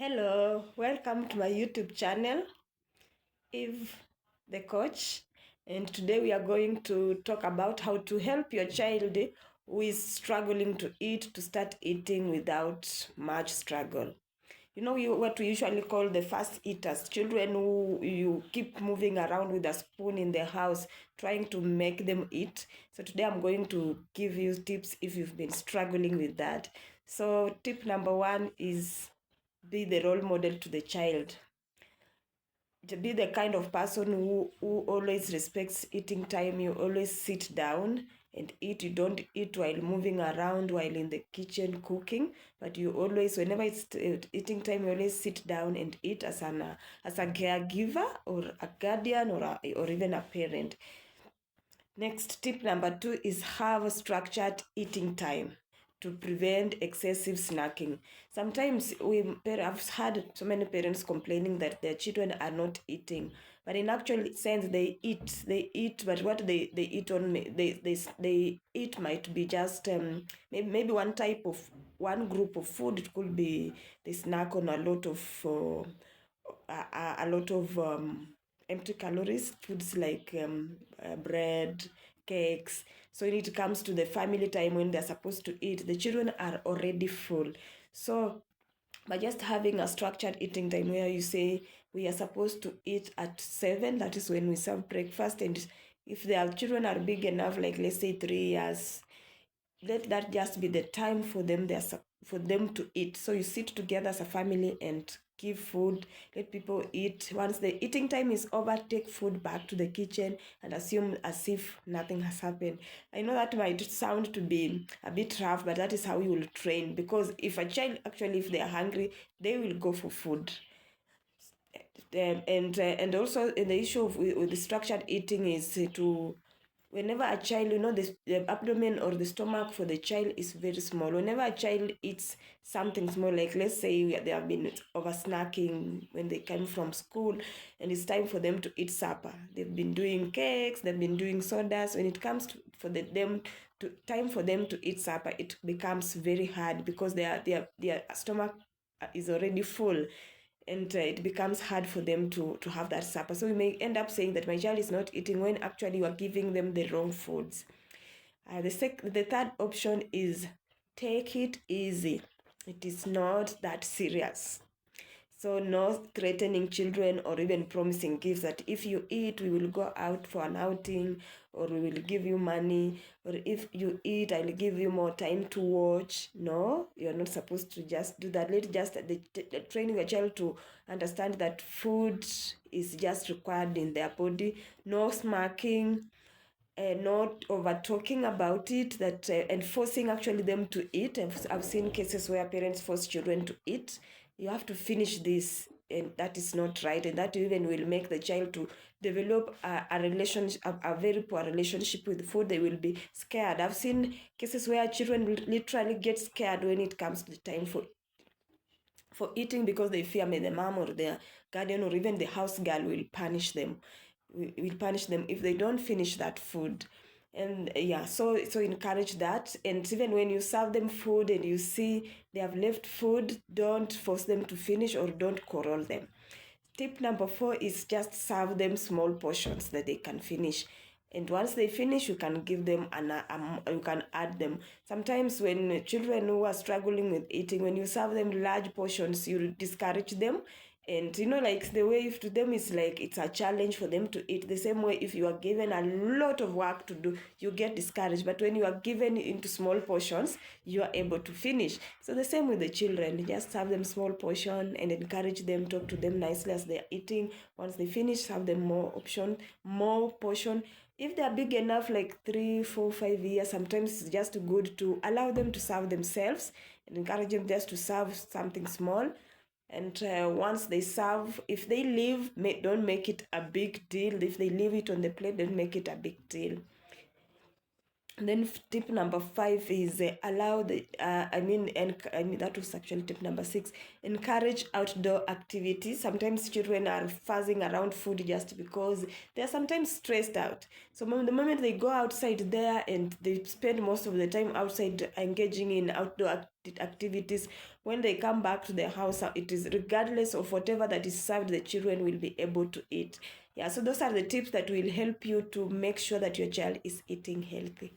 Hello, welcome to my YouTube channel, Eve the Coach. And today we are going to talk about how to help your child who is struggling to eat to start eating without much struggle. You know what we usually call the fast eaters, children who you keep moving around with a spoon in the house trying to make them eat. So today I'm going to give you tips if you've been struggling with that. So tip number one is be the role model to the child. To be the kind of person who always respects eating time. You always sit down and eat. You don't eat while moving around, while in the kitchen cooking, but you always, whenever it's eating time, you always sit down and eat as a caregiver or a guardian or even a parent. Next, tip number two is have a structured eating time to prevent excessive snacking. Sometimes I've had so many parents complaining that their children are not eating, but in actual sense they eat, but what they eat on they eat might be just maybe one group of food. It could be they snack on a lot of empty calories, foods like bread, cakes. So when it comes to the family time when they're supposed to eat, the children are already full. So by just having a structured eating time where you say we are supposed to eat at 7, that is when we serve breakfast. And if their children are big enough, like let's say 3 years, let that just be the time for them to eat. So you sit together as a family and give food, let people eat. Once the eating time is over, take food back to the kitchen and assume as if nothing has happened. I know that might sound to be a bit rough, but that is how you will train, because if a child actually, if they are hungry, they will go for food. And also in the issue of with the structured eating is to, whenever a child, the abdomen or the stomach for the child is very small. Whenever a child eats something small, like let's say they have been over snacking when they came from school and it's time for them to eat supper, they've been doing cakes, they've been doing sodas. When it comes to time for them to eat supper, it becomes very hard because their stomach is already full, and it becomes hard for them to have that supper. So we may end up saying that my child is not eating when actually you are giving them the wrong foods. The third option is take it easy. It is not that serious. So no threatening children or even promising gifts that if you eat, we will go out for an outing, or we will give you money, or if you eat, I'll give you more time to watch. No, you're not supposed to just do that. Let just training your child to understand that food is just required in their body. No smacking, not over talking about it, that and forcing actually them to eat. I've seen cases where parents force children to eat. You have to finish this, and that is not right, and that even will make the child to develop a relationship, a very poor relationship with food. They will be scared. I've seen cases where children will literally get scared when it comes to the time for eating, because they fear maybe the mom or their guardian or even the house girl will punish them, if they don't finish that food. And yeah, so encourage that. And even when you serve them food and you see they have left food, don't force them to finish or don't corral them. Tip number 4 is just serve them small portions that they can finish. And once they finish, you can give them you can add them. Sometimes when children who are struggling with eating, when you serve them large portions, you discourage them. And like the way, if to them it's like it's a challenge for them to eat. The same way, if you are given a lot of work to do, you get discouraged. But when you are given into small portions, you are able to finish. So the same with the children, just serve them small portion and encourage them, talk to them nicely as they are eating. Once they finish, serve them more portion. If they are big enough, like 3, 4, 5 years, sometimes it's just good to allow them to serve themselves and encourage them just to serve something small. And once they serve, if they leave, don't make it a big deal. If they leave it on the plate, don't make it a big deal. And then tip number 5 is allow the that was actually tip number 6. Encourage outdoor activities. Sometimes children are fuzzing around food just because they are sometimes stressed out. So the moment they go outside there and they spend most of the time outside engaging in outdoor activities, when they come back to the house, it is regardless of whatever that is served, the children will be able to eat. Yeah, so those are the tips that will help you to make sure that your child is eating healthy.